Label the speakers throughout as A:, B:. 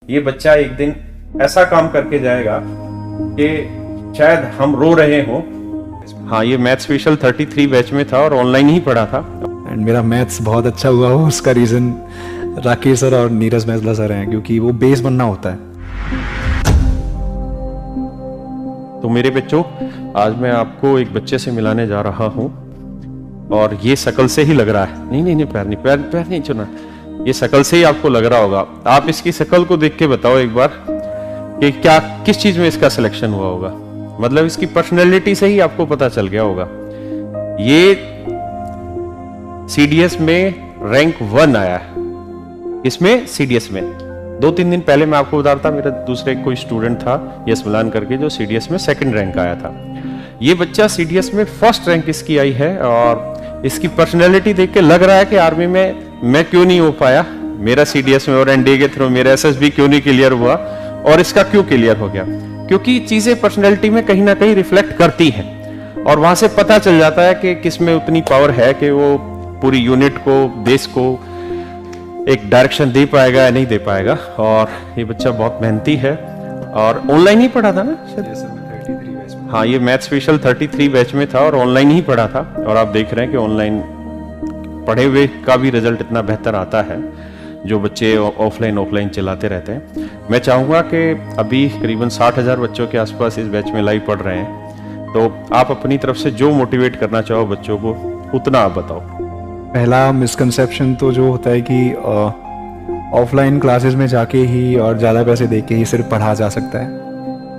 A: ये बच्चा एक दिन ऐसा काम करके जाएगा कि शायद हम रो रहे हों। हाँ, ये मैथ स्पेशल 33 बैच में था और ऑनलाइन ही पढ़ा था।
B: एंड मेरा मैथ्स बहुत अच्छा हुआ हो उसका रीज़न राकेश सर और नीरज मेसला सर हैं, क्योंकि वो बेस बनना होता है।
A: तो मेरे बच्चों, आज मैं आपको एक बच्चे से मिलाने जा रहा हूँ और ये शक्ल से ही लग रहा है, नहीं पैर नहीं चुना, ये शक्ल से ही आपको लग रहा होगा। आप इसकी शक्ल को देख के बताओ एक बार कि क्या किस चीज में इसका सिलेक्शन हुआ होगा। मतलब इसकी पर्सनैलिटी से ही आपको पता चल गया होगा। ये सीडीएस में रैंक 1 आया है। इसमें सीडीएस में 2-3 दिन पहले मैं आपको बता रहा था, मेरा दूसरे कोई स्टूडेंट था यस मिलान करके, जो सीडीएस में 2nd रैंक आया था। ये बच्चा सीडीएस में 1st रैंक इसकी आई है और इसकी पर्सनैलिटी देख के लग रहा है कि आर्मी में मैं क्यों नहीं हो पाया, मेरा सीडीएस में और एनडीए के थ्रू मेरा एसएसबी क्यों नहीं क्लियर हुआ और इसका क्यों क्लियर हो गया। क्योंकि चीजें पर्सनैलिटी में कहीं ना कहीं रिफ्लेक्ट करती हैं और वहां से पता चल जाता है कि किसमें उतनी पावर है कि वो पूरी यूनिट को, देश को एक डायरेक्शन दे पाएगा या नहीं दे पाएगा। और ये बच्चा बहुत मेहनती है और ऑनलाइन ही पढ़ा था ना शायद। हाँ, ये मैथ स्पेशल 33 बैच में था और ऑनलाइन ही पढ़ा था और आप देख रहे हैं कि ऑनलाइन पढ़े हुए का भी रिजल्ट इतना बेहतर आता है जो बच्चे ऑफलाइन चलाते रहते हैं। मैं चाहूँगा कि अभी करीबन 60,000 बच्चों के आसपास इस बैच में लाइव पढ़ रहे हैं, तो आप अपनी तरफ से जो मोटिवेट करना चाहो बच्चों को उतना आप बताओ।
B: पहला मिसकंसेप्शन तो जो होता है कि ऑफलाइन क्लासेस में जाके ही और ज़्यादा पैसे दे के ही सिर्फ पढ़ा जा सकता है,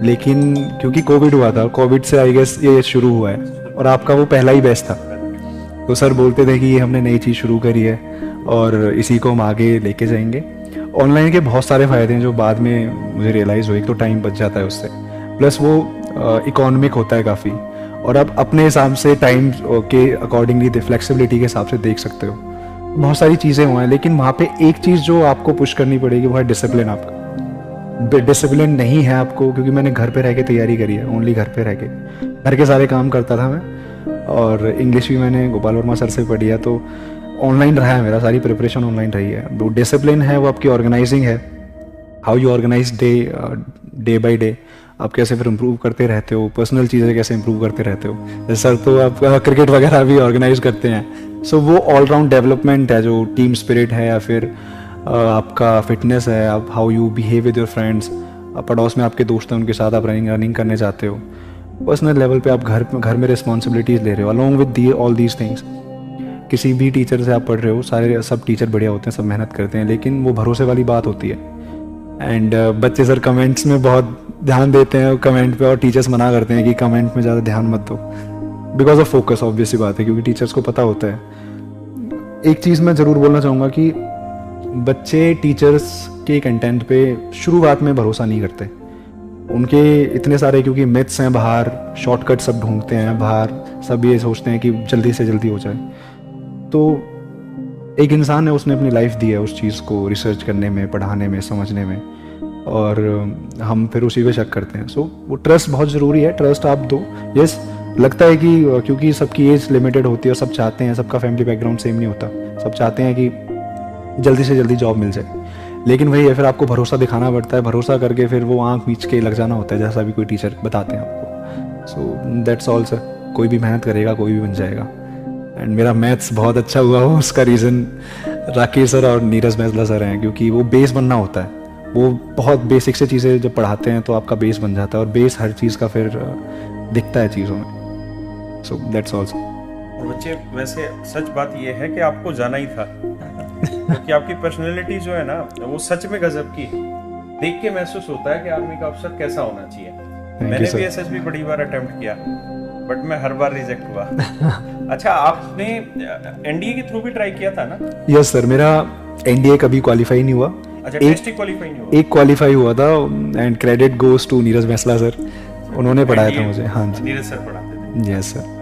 B: लेकिन क्योंकि कोविड हुआ था, कोविड से आई गेस ये शुरू हुआ है और आपका वो पहला ही बैच था, तो सर बोलते थे कि ये हमने नई चीज़ शुरू करी है और इसी को हम आगे लेके जाएंगे। ऑनलाइन के बहुत सारे फ़ायदे हैं जो बाद में मुझे रियलाइज़ हुए। एक तो टाइम बच जाता है उससे, प्लस वो इकोनॉमिक होता है काफ़ी, और आप अपने हिसाब से टाइम के अकॉर्डिंगली फ्लेक्सिबिलिटी के हिसाब से देख सकते हो। बहुत सारी चीज़ें हुई हैं, लेकिन वहाँ पे एक चीज़ जो आपको पुश करनी पड़ेगी वो है डिसिप्लिन। आपका डिसिप्लिन नहीं है आपको, क्योंकि मैंने घर पे रह के तैयारी करी है, ओनली घर पे रह के घर के सारे काम करता था मैं, और इंग्लिश भी मैंने गोपाल वर्मा सर से पढ़ी है, तो ऑनलाइन रहा है मेरा, सारी प्रिपरेशन ऑनलाइन रही है। वो डिसिप्लिन है, वो आपकी ऑर्गेनाइजिंग है, how you organise day by day, आप कैसे फिर इम्प्रूव करते रहते हो, पर्सनल चीज़ें कैसे इम्प्रूव करते रहते हो। जैसे सर तो आप क्रिकेट वगैरह भी ऑर्गेनाइज करते हैं, सो वो ऑलराउंड डेवलपमेंट है, जो टीम स्पिरिट है या फिर आपका फिटनेस है, आप how you behave with your friends, पड़ोस में आपके दोस्त हैं उनके साथ आप रनिंग करने जाते हो, पर्सनल लेवल पे आप घर में रिस्पॉन्सिबिलिटीज़ ले रहे हो along with all these things. किसी भी टीचर से आप पढ़ रहे हो, सब टीचर बढ़िया होते हैं, सब मेहनत करते हैं, लेकिन वो भरोसे वाली बात होती है। एंड बच्चे सर कमेंट्स में बहुत ध्यान देते हैं कमेंट पे, और टीचर्स मना करते हैं कि कमेंट में ज़्यादा ध्यान मत दो, बिकॉज ऑफ फोकस। ऑब्वियस सी बात है, क्योंकि टीचर्स को पता होता है। एक चीज़ मैं ज़रूर बोलना चाहूँगा कि बच्चे टीचर्स के कंटेंट पे शुरुआत में भरोसा नहीं करते। उनके इतने सारे क्योंकि मिथ्स हैं बाहर, शॉर्टकट सब ढूंढते हैं बाहर, सब ये सोचते हैं कि जल्दी से जल्दी हो जाए। तो एक इंसान है, उसने अपनी लाइफ दी है उस चीज़ को रिसर्च करने में, पढ़ाने में, समझने में, और हम फिर उसी पे शक करते हैं। सो वो ट्रस्ट बहुत ज़रूरी है, ट्रस्ट आप दो। यस, लगता है कि क्योंकि सबकी एज लिमिटेड होती है और सब चाहते हैं, सबका फैमिली बैकग्राउंड सेम नहीं होता, सब चाहते हैं कि जल्दी से जल्दी जॉब मिल जाए, लेकिन वही है, फिर आपको भरोसा दिखाना पड़ता है, भरोसा करके फिर वो आँख मीच के लग जाना होता है, जैसा भी कोई टीचर बताते हैं आपको। सो दैट्स ऑल सर, कोई भी मेहनत करेगा कोई भी बन जाएगा। एंड मेरा मैथ्स बहुत अच्छा हुआ हो उसका रीज़न राकेश सर और नीरज मेसला सर हैं, क्योंकि वो बेस बनना होता है। वो बहुत बेसिक से चीज़ें जब पढ़ाते हैं तो आपका बेस बन जाता है, और बेस हर चीज़ का फिर दिखता है चीज़ों में। So that's all sir.
A: बच्चे, वैसे सच बात ये है कि आपको जाना ही था क्योंकि आपकी पर्सनैलिटी जो है ना, वो सच में गजब की है। देख के महसूस होता है कि आर्मी का अफसर कैसा होना चाहिए। मैंने भी एसएसबी बड़ी बार अटेम्प्ट किया, बट मैं हर बार रिजेक्ट हुआ। अच्छा, आपने एनडीए के थ्रू भी ट्राई किया था ना?
B: यस सर, मेरा एनडीए कभी क्वालिफाई नहीं हुआ।
A: अच्छा, टेस्ट ही क्वालिफाई नहीं हुआ?
B: एक क्वालिफाई हुआ था, and credit goes to Neeraj Mesla sir, उन्होंने पढ़ाया था मुझे। हाँ जी,
A: नीरज सर पढ़ाते थे।
B: Yes sir.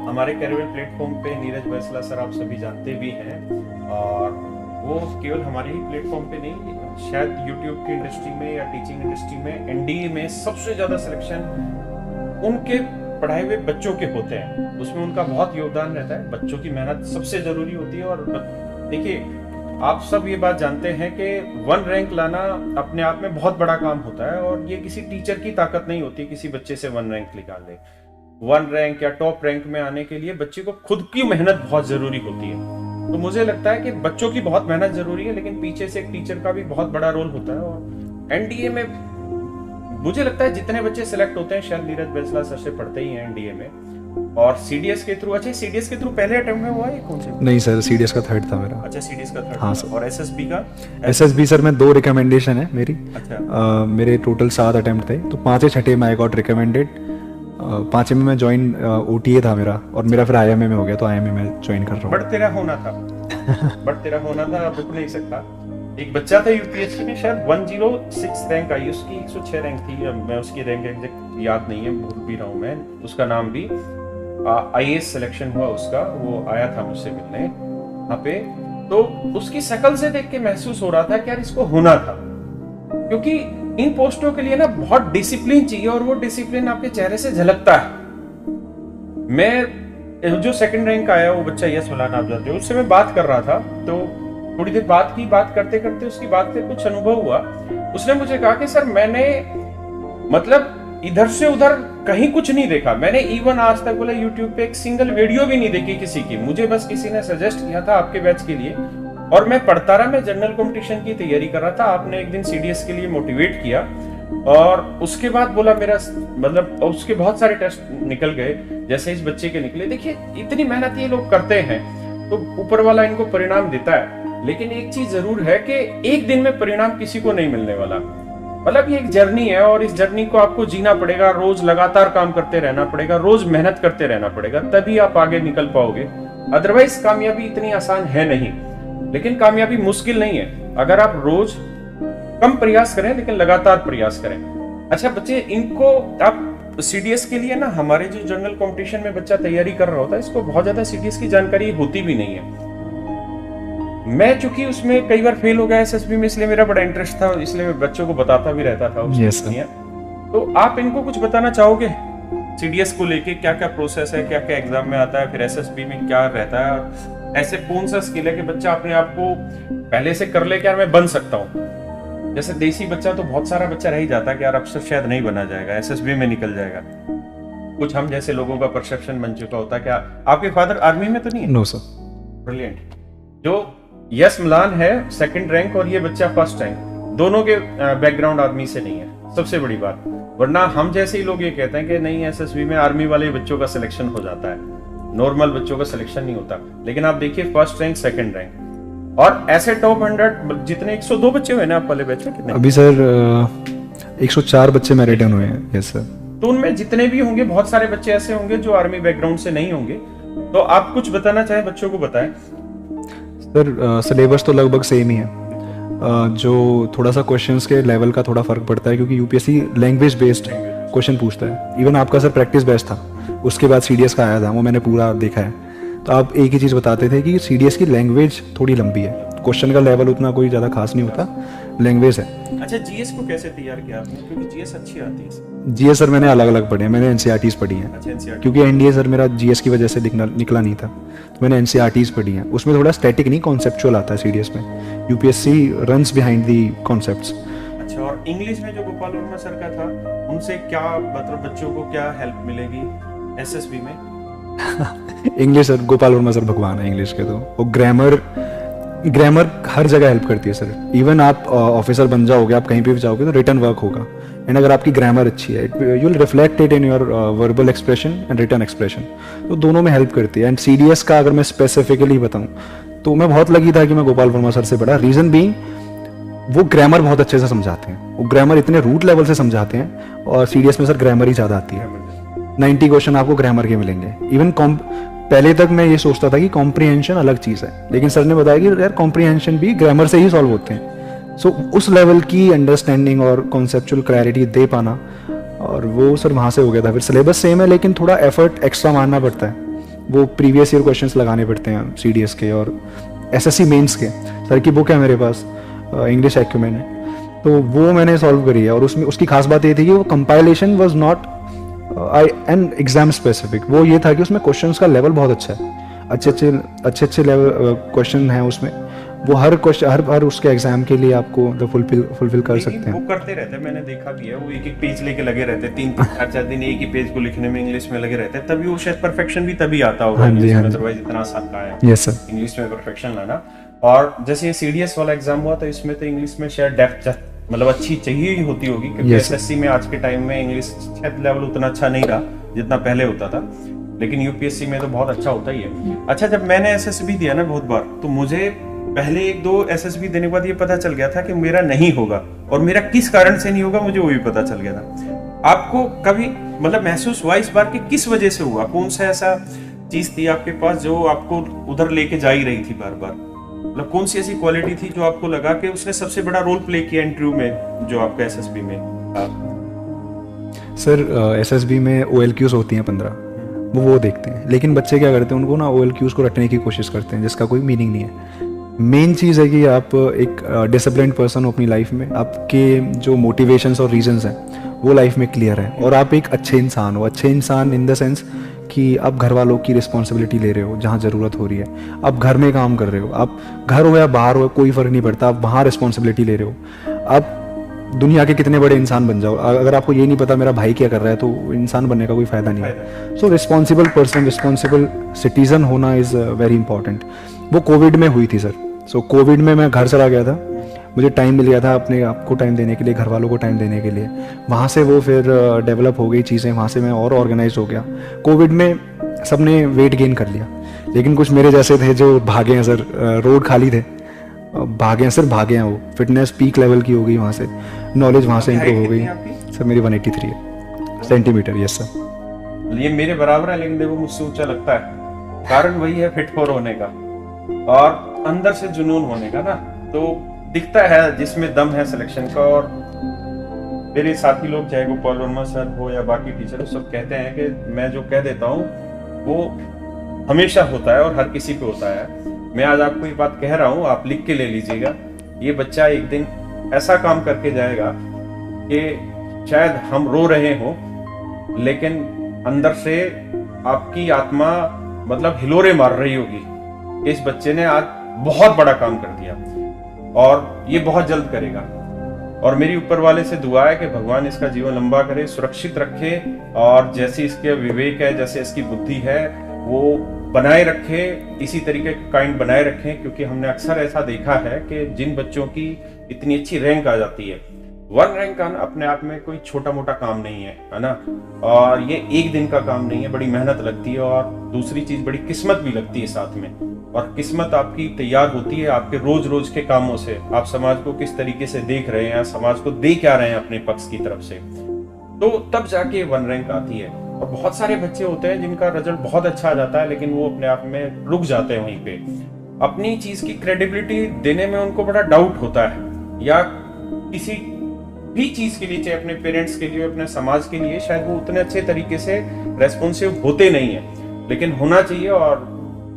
A: हमारे कैरियर प्लेटफॉर्म पे नीरज मेसला सर आप सभी जानते भी हैं, और वो केवल हमारे ही प्लेटफॉर्म पे नहीं, शायद यूट्यूब की इंडस्ट्री में या टीचिंग इंडस्ट्री में एनडीए में सबसे ज़्यादा सिलेक्शन उनके पढ़ाए हुए बच्चों के होते हैं। उसमें उनका बहुत योगदान रहता है, बच्चों की मेहनत सबसे ज़रूरी होती है। और देखिए, आप सब ये बात जानते हैं कि 1 रैंक लाना अपने आप में बहुत बड़ा काम होता है, और ये किसी टीचर की ताकत नहीं होती किसी बच्चे से 1 रैंक निकाल दे। 1 रैंक या टॉप रैंक में आने के लिए बच्चे को खुद की मेहनत बहुत जरूरी होती है। तो मुझे लगता है कि बच्चों की बहुत मेहनत जरूरी है, लेकिन पीछे से एक टीचर का भी बहुत बड़ा रोल होता है। और एनडीए में मुझे लगता है जितने बच्चे सिलेक्ट होते हैं शायद नीरज बैसला सर से पढ़ते ही हैं एनडीए में, और सीडीएस के थ्रू। अच्छा, सीडीएस के थ्रू पहले अटेम्प्ट में हुआ है कौन से?
B: नहीं सर, सीडीएस का थर्ड था मेरा।
A: अच्छा, सीडीएस का थर्ड।
B: हाँ सर।
A: और एसएसबी का?
B: एसएसबी सर में 2 रिकमेंडेशन है मेरी।
A: अच्छा।
B: मेरे टोटल 7 अटेम्प्ट थे, तो 5 छठे में आई गॉट रिकमेंडेड। 5 में मैं ज्वाइन ओटीए था मेरा, और मेरा फिर आईएमए में हो गया, तो आईएमए में ज्वाइन कर रहा हूँ।
A: बट तेरा होना था बट तेरा होना था, रुक नहीं सकता। एक बच्चा था यूपीएससी में, शायद 106 रैंक आई, उसकी 106 रैंक थी। अब मैं उसकी रैंक एग्जैक्ट याद नहीं है, भूल भी रहा हूँ मैं उसका नाम भी। आईएएस सिलेक्शन हुआ उसका, वो आया था मुझसे मिलने वहाँ पे। तो उसकी शक्ल से देख के महसूस हो रहा था कि यार इसको होना था, क्योंकि इन पोस्टों के लिए ना बहुत डिसिप्लिन चाहिए, और वो डिसिप्लिन आपके चेहरे से झलकता है। मैं जो सेकंड रैंक आया वो बच्चा यस मलाना, आप जानते हो, उससे मैं बात कर रहा था, तो थोड़ी देर बात करते करते उसकी बात से कुछ अनुभव हुआ। उसने मुझे कहा कि सर मैंने मतलब इधर से उधर कहीं कुछ नहीं देखा, मैंने इवन आज तक बोला यूट्यूब पे एक सिंगल वीडियो भी नहीं देखी किसी की, मुझे बस किसी ने सजेस्ट किया था आपके बैच के लिए, और मैं पढ़ता रहा। मैं जनरल कंपटीशन की तैयारी कर रहा था, आपने एक दिन सीडीएस के लिए मोटिवेट किया, और उसके बाद बोला मेरा मतलब उसके बहुत सारे टेस्ट निकल गए जैसे इस बच्चे के निकले। देखिए इतनी मेहनत ये लोग करते हैं तो ऊपर वाला इनको परिणाम देता है, लेकिन एक चीज जरूर है कि एक दिन में परिणाम किसी को नहीं मिलने वाला। मतलब ये एक जर्नी है, और इस जर्नी को आपको जीना पड़ेगा, रोज लगातार काम करते रहना पड़ेगा, रोज मेहनत करते रहना पड़ेगा, तभी आप आगे निकल पाओगे। अदरवाइज कामयाबी इतनी आसान है नहीं, लेकिन कामयाबी मुश्किल नहीं है अगर आप रोज कम प्रयास करें लेकिन लगातार प्रयास करें। अच्छा बच्चे, इनको आप सीडीएस के लिए ना, हमारे जो जनरल कंपटीशन में बच्चा तैयारी कर रहा होता है, इसको बहुत ज्यादा सीडीएस की जानकारी होती भी नहीं है। मैं चूंकि उसमें कई बार फेल हो गया एसएसबी में, इसलिए मेरा बड़ा इंटरेस्ट था, इसलिए मैं बच्चों को बताता भी रहता था।
B: yes,
A: तो आप इनको कुछ बताना चाहोगे सीडीएस को लेके? क्या क्या प्रोसेस है, क्या क्या एग्जाम में आता है, फिर एसएसबी में क्या रहता है, ऐसे कौन सा स्किल है कि बच्चा अपने आप को पहले से कर ले कि यार मैं बन सकता हूँ? जैसे देसी बच्चा तो बहुत सारा बच्चा रह ही जाता है कि यार अफसर शायद नहीं बना जाएगा, एसएसबी में निकल जाएगा। कुछ हम जैसे लोगों का परसेप्शन बन चुका होता है। क्या आपके फादर आर्मी में तो नहीं है?
B: No sir.
A: ब्रिलियंट। जो यस मलान है सेकंड रैंक, और ये बच्चा फर्स्ट रैंक, दोनों के बैकग्राउंड आर्मी से नहीं है, सबसे बड़ी बात। वरना हम जैसे ही लोग ये कहते हैं कि नहीं एसएसबी में आर्मी वाले बच्चों का सिलेक्शन हो जाता है, नॉर्मल बच्चों का सिलेक्शन नहीं होता। लेकिन आप देखिए फर्स्ट रैंक, सेकंड रैंक, और ऐसे टॉप 100 जितने 102 बच्चे हुए ना आप वाले बैच में, कितने?
B: अभी सर 104 बच्चे मेरे रिटर्न हुए हैं। Yes sir.
A: तो उनमें जितने भी होंगे बहुत सारे बच्चे ऐसे होंगे जो आर्मी बैकग्राउंड से नहीं होंगे। तो आप कुछ बताना चाहे बच्चों को बताएं।
B: सर सिलेबस तो लगभग सेम ही है, जो थोड़ा सा क्वेश्चंस के लेवल का थोड़ा फर्क पड़ता है, क्योंकि यूपीएससी लैंग्वेज बेस्ड क्वेश्चन पूछता है। इवन आपका सर प्रैक्टिस बेस्ड था, उसके बाद सीडीएस का आया था, वो मैंने पूरा देखा है। तो आप एक ही चीज़ बताते थे कि सीडीएस की लैंग्वेज थोड़ी लंबी है, क्वेश्चन का लेवल उतना कोई ज़्यादा खास नहीं होता, लैंग्वेज है।
A: अच्छा, जीएस को कैसे तैयार किया आपने? क्योंकि जीएस अच्छी आती है।
B: जीएस सर मैंने अलग अलग पढ़े हैं, मैंने एनसीईआरटीज़ पढ़ी हैं।
A: अच्छा, एनसीईआरटी।
B: क्योंकि एनडीए सर मेरा जीएस की वजह से निकला नहीं था, तो मैंने एनसीईआरटीज़ पढ़ी हैं। उसमें थोड़ा स्टैटिक नहीं, कॉन्सेप्चुअल आता है सीडीएस में। UPSC runs behind the concepts.
A: अच्छा, और इंग्लिश में जो गोपाल वर्मा सर का था, उनसे क्या मतलब बच्चों को क्या हेल्प मिलेगी एसएसबी में?
B: English sir, Gopal Verma sir भगवान है इंग्लिश के। तो वो ग्रामर हर जगह हेल्प करती है सर। इवन आप ऑफिसर बन जाओगे, आप कहीं पे भी जाओगे तो रिटर्न वर्क होगा, एंड अगर आपकी ग्रामर अच्छी है, you will reflect it in your verbal expression and return expression. तो दोनों में हेल्प करती है। एंड सीडीएस का अगर मैं स्पेसिफिकली बताऊं तो मैं बहुत लगी था कि मैं गोपाल वर्मा सर से पढ़ा। रीजन बीइंग वो ग्रामर बहुत अच्छे से समझाते हैं, वो ग्रामर इतने रूट लेवल से समझाते हैं, और सीडीएस में सर ग्रामर ही ज़्यादा आती है। 90 क्वेश्चन आपको ग्रामर के मिलेंगे। इवन पहले तक मैं ये सोचता था कि कॉम्प्रिहेंशन अलग चीज़ है, लेकिन सर ने बताया कि यार कॉम्प्रिहेंशन भी ग्रामर से ही सॉल्व होते हैं। सो उस लेवल की अंडरस्टैंडिंग और कॉन्सेप्चुअल क्लैरिटी दे पाना, और वो सर वहाँ से हो गया था। फिर सिलेबस सेम है, लेकिन थोड़ा एफर्ट एक्स्ट्रा मारना पड़ता है। वो प्रीवियस ईयर क्वेश्चंस लगाने पड़ते हैं सीडीएस के और एसएससी मेंस के। सर की बुक है मेरे पास, इंग्लिश एक्यूमेन है, तो वो मैंने सॉल्व करी है। और उसमें उसकी खास बात ये थी कि वो compilation was not an exam specific. वो ये था कि उसमें क्वेश्चंस का लेवल बहुत अच्छा है, अच्छे लेवल क्वेश्चन है उसमें, वो हर क्वेश्चन हर उसके एग्जाम के लिए आपको फुलफिल कर सकते
A: लेकिन वो
B: हैं।
A: करते रहते हैं, मैंने देखा भी है, वो एक एक पेज लेके लगे रहते हैं, 3-4 दिन एक ही पेज को लिखने में इंग्लिश में लगे रहते हैं, तभी वो शायद परफेक्शन भी तभी आता होगा
B: हाँ जी,
A: इंग्लिश
B: हाँ
A: में,
B: जी।
A: अदरवाइज इतना आसान कहाँ है
B: यस सर।
A: इंग्लिश में परफेक्शन लाना। और जैसे ये सीडीएस वाला एग्जाम हुआ तो इसमें तो इंग्लिश में शायद डेप्थ मतलब अच्छी चाहिए ही होती होगी, क्योंकि
B: Yes, sir.
A: एसएससी में आज के टाइम में इंग्लिश शायद लेवल उतना अच्छा नहीं रहा जितना पहले होता था, लेकिन यूपीएससी में तो बहुत अच्छा होता ही है। अच्छा, जब मैंने एसएसबी दिया ना बहुत बार, तो मुझे पहले 1-2 एसएसबी देने के बाद ये पता चल गया था कि मेरा नहीं होगा, और मेरा किस कारण से नहीं होगा मुझे वो भी पता चल गया था। आपको कभी मतलब महसूस हुआ इस बार कि किस वजह से हुआ, कौन सा ऐसा चीज थी आपके पास जो आपको उधर लेके जा ही रही थी बार बार, मतलब कौन सी ऐसी क्वालिटी थी जो आपको लगा कि उसने सबसे बड़ा रोल प्ले किया इंटरव्यू में जो आपका एसएसबी में था?
B: सर एसएसबी में OLQs होती हैं 15, वो देखते हैं, लेकिन बच्चे क्या करते हैं, उनको ना OLQs को रटने की कोशिश करते हैं जिसका कोई मीनिंग नहीं है। मेन चीज़ है कि आप एक डिसिप्लिन्ड पर्सन हो अपनी लाइफ में, आपके जो मोटिवेशंस और रीजंस हैं वो लाइफ में क्लियर है, और आप एक अच्छे इंसान हो। अच्छे इंसान इन द सेंस कि आप घर वालों की रिस्पॉन्सिबिलिटी ले रहे हो जहाँ ज़रूरत हो रही है, आप घर में काम कर रहे हो, आप घर हो या बाहर हो कोई फ़र्क नहीं पड़ता, आप वहाँ रिस्पॉन्सिबिलिटी ले रहे हो। आप दुनिया के कितने बड़े इंसान बन जाओ, अगर आपको ये नहीं पता मेरा भाई क्या कर रहा है तो इंसान बनने का कोई फ़ायदा नहीं है। सो रिस्पॉन्सिबल पर्सन, रिस्पॉन्सिबल सिटीज़न होना इज़ वेरी इंपॉर्टेंट। वो कोविड में हुई थी सर। सो कोविड में मैं घर चला गया था, मुझे टाइम मिल गया था अपने आप को टाइम देने के लिए, घर वालों को टाइम देने के लिए। वहाँ से वो फिर डेवलप हो गई चीज़ें, वहाँ से मैं और ऑर्गेनाइज हो गया। कोविड में सबने वेट गेन कर लिया, लेकिन कुछ मेरे जैसे थे जो भागे हैं सर, रोड खाली थे, भागे हैं सर, भागे हैं। वो फिटनेस पीक लेवल की हो गई, वहाँ से नॉलेज वहाँ से इंप्रूव हो गई। सर मेरी 183 है सेंटीमीटर। Yes sir.
A: ये मेरे बराबर है, लेकिन देखो मुझसे ऊंचा लगता है। कारण वही है फिट फॉर होने का और अंदर से जुनून होने का ना, तो दिखता है जिसमें दम है सिलेक्शन का। और मेरे साथी लोग चाहे गोपाल वर्मा सर हो या बाकी टीचर हो, सब कहते हैं कि मैं जो कह देता हूँ वो हमेशा होता है और हर किसी पे होता है। मैं आज आपको ये बात कह रहा हूँ, आप लिख के ले लीजिएगा। ये बच्चा एक दिन ऐसा काम करके जाएगा कि शायद हम रो रहे हो, लेकिन अंदर से आपकी आत्मा मतलब हिलोरे मार रही होगी। इस बच्चे ने आज बहुत बड़ा काम कर दिया और ये बहुत जल्द करेगा। और मेरी ऊपर वाले से दुआ है कि भगवान इसका जीवन लंबा करे, सुरक्षित रखे, और जैसी इसके विवेक है, जैसे इसकी बुद्धि है, वो बनाए रखे, इसी तरीके का काइंड बनाए रखें। क्योंकि हमने अक्सर ऐसा देखा है कि जिन बच्चों की इतनी अच्छी रैंक आ जाती है, 1 रैंक आना अपने आप में कोई छोटा मोटा काम नहीं है ना, और ये एक दिन का काम नहीं है, बड़ी मेहनत लगती है। और दूसरी चीज बड़ी किस्मत भी लगती है साथ में, और किस्मत आपकी तैयार होती है आपके रोज रोज के कामों से। आप समाज को किस तरीके से देख रहे हैं, समाज को दे क्या रहे हैं अपने पक्ष की तरफ से, तो तब जाके 1 रैंक आती है। और बहुत सारे बच्चे होते हैं जिनका रिजल्ट बहुत अच्छा आ जाता है, लेकिन वो अपने आप में रुक जाते हैं वहीं पे। अपनी चीज की क्रेडिबिलिटी देने में उनको बड़ा डाउट होता है, या किसी भी चीज के लिए, चाहे अपने पेरेंट्स के लिए, अपने समाज के लिए, शायद वो उतने अच्छे तरीके से रेस्पॉन्सिव होते नहीं है, लेकिन होना चाहिए। और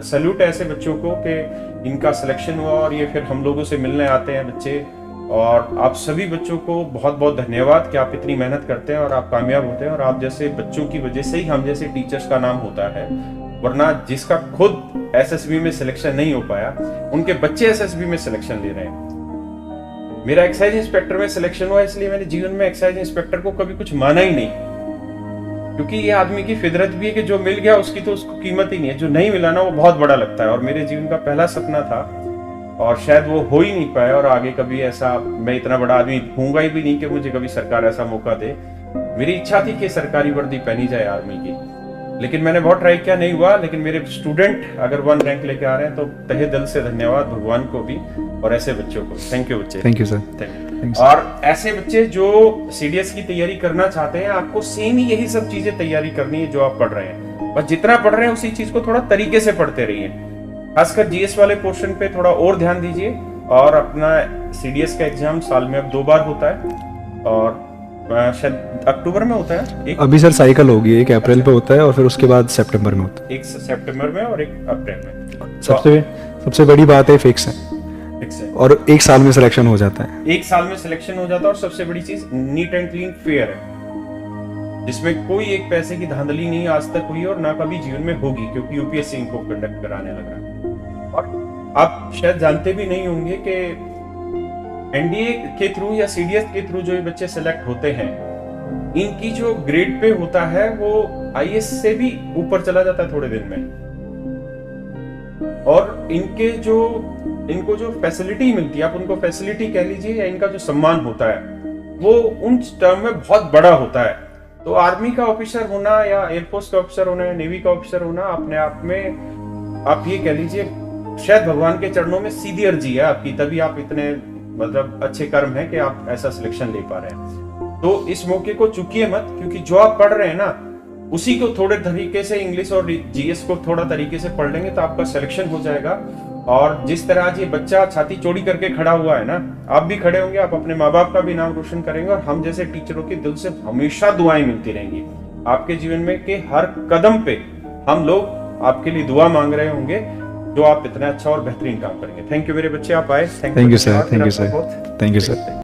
A: सैल्यूट है ऐसे बच्चों को कि इनका सिलेक्शन हुआ और ये फिर हम लोगों से मिलने आते हैं बच्चे। और आप सभी बच्चों को बहुत बहुत धन्यवाद कि आप इतनी मेहनत करते हैं और आप कामयाब होते हैं, और आप जैसे बच्चों की वजह से ही हम जैसे टीचर्स का नाम होता है। वरना जिसका खुद एसएसबी में सिलेक्शन नहीं हो पाया, उनके बच्चे एसएसबी में सिलेक्शन ले रहे हैं। मेरा एक्साइज इंस्पेक्टर में सिलेक्शन हुआ, इसलिए मैंने जीवन में एक्साइज इंस्पेक्टर को कभी कुछ माना ही नहीं, क्योंकि ये आदमी की फितरत भी है कि जो मिल गया उसकी तो उसको कीमत ही नहीं है, जो नहीं मिला ना वो बहुत बड़ा लगता है। और मेरे जीवन का पहला सपना था और शायद वो हो ही नहीं पाया, और आगे कभी ऐसा मैं इतना बड़ा आदमी होऊंगा ही भी नहीं कि मुझे कभी सरकार ऐसा मौका दे। मेरी इच्छा थी कि सरकारी वर्दी पहनी जाए आर्मी की, लेकिन मैंने बहुत ट्राई किया, नहीं हुआ। लेकिन मेरे स्टूडेंट अगर 1 रैंक लेके आ रहे हैं तो तहे दिल से धन्यवाद भगवान को भी और ऐसे बच्चों को। थैंक यू बच्चे,
B: thank you sir.
A: Thank you. और ऐसे बच्चे जो सीडीएस की तैयारी करना चाहते हैं, आपको सेम ही यही सब चीजें तैयारी करनी है जो आप पढ़ रहे हैं, बस जितना पढ़ रहे हैं उसी चीज को थोड़ा तरीके से पढ़ते रहिए। खासकर जीएस वाले पोर्शन पे थोड़ा और ध्यान दीजिए। और अपना सीडीएस का एग्जाम साल में अब 2 बार होता है, और शायद अक्टूबर में होता है एक,
B: अभी सर साइकिल होगी, एक अप्रैल पे होता है और फिर उसके बाद सितंबर में होता है।
A: एक सितंबर में और एक अप्रैल में।
B: सबसे बड़ी बात है फिक्स है,
A: फिक्स है,
B: और 1 साल में सिलेक्शन हो जाता है।
A: 1 साल में सिलेक्शन हो जाता है। और सबसे बड़ी चीज नीट एंड क्लीन फेयर है, जिसमें कोई एक पैसे की धांधली नहीं आज तक हुई और ना कभी जीवन में होगी, क्योंकि यूपीएससी इनको कंडक्ट कराने लगा। और आप शायद जानते भी नहीं होंगे कि एनडीए के थ्रू या सीडीएस के थ्रू जो ये बच्चे सेलेक्ट होते हैं, इनकी जो ग्रेड पे होता है वो आईएएस से भी ऊपर चला जाता है थोड़े दिन में। और इनको जो फैसिलिटी मिलती है, आप उनको फैसिलिटी कह लीजिए, या इनका जो सम्मान होता है वो उन टर्म में बहुत बड़ा होता है। तो आर्मी का ऑफिसर होना या एयरफोर्स का ऑफिसर होना या नेवी का ऑफिसर होना अपने आप में आप ये कह लीजिए शायद भगवान के चरणों में सीधी अर्जी है आपकी, तभी आप इतने मतलब अच्छे कर्म है कि आप ऐसा सिलेक्शन ले पा रहे हैं। तो इस मौके को चूकिए मत, क्योंकि जो आप पढ़ रहे हैं ना उसी को थोड़े तरीके से इंग्लिश और जीएस को थोड़ा तरीके से पढ़ लेंगे तो आपका सिलेक्शन हो जाएगा। और जिस तरह आज ये बच्चा छाती चौड़ी करके खड़ा हुआ है ना, आप भी खड़े होंगे, आप अपने माँ बाप का भी नाम रोशन करेंगे, और हम जैसे टीचरों के दिल से हमेशा दुआएं मिलती रहेंगी आपके जीवन में कि हर कदम पे हम लोग आपके लिए दुआ मांग रहे होंगे, जो आप इतना अच्छा और बेहतरीन काम करेंगे। थैंक यू मेरे बच्चे, आप आए।
B: Thank you sir, thank you sir, thank you sir.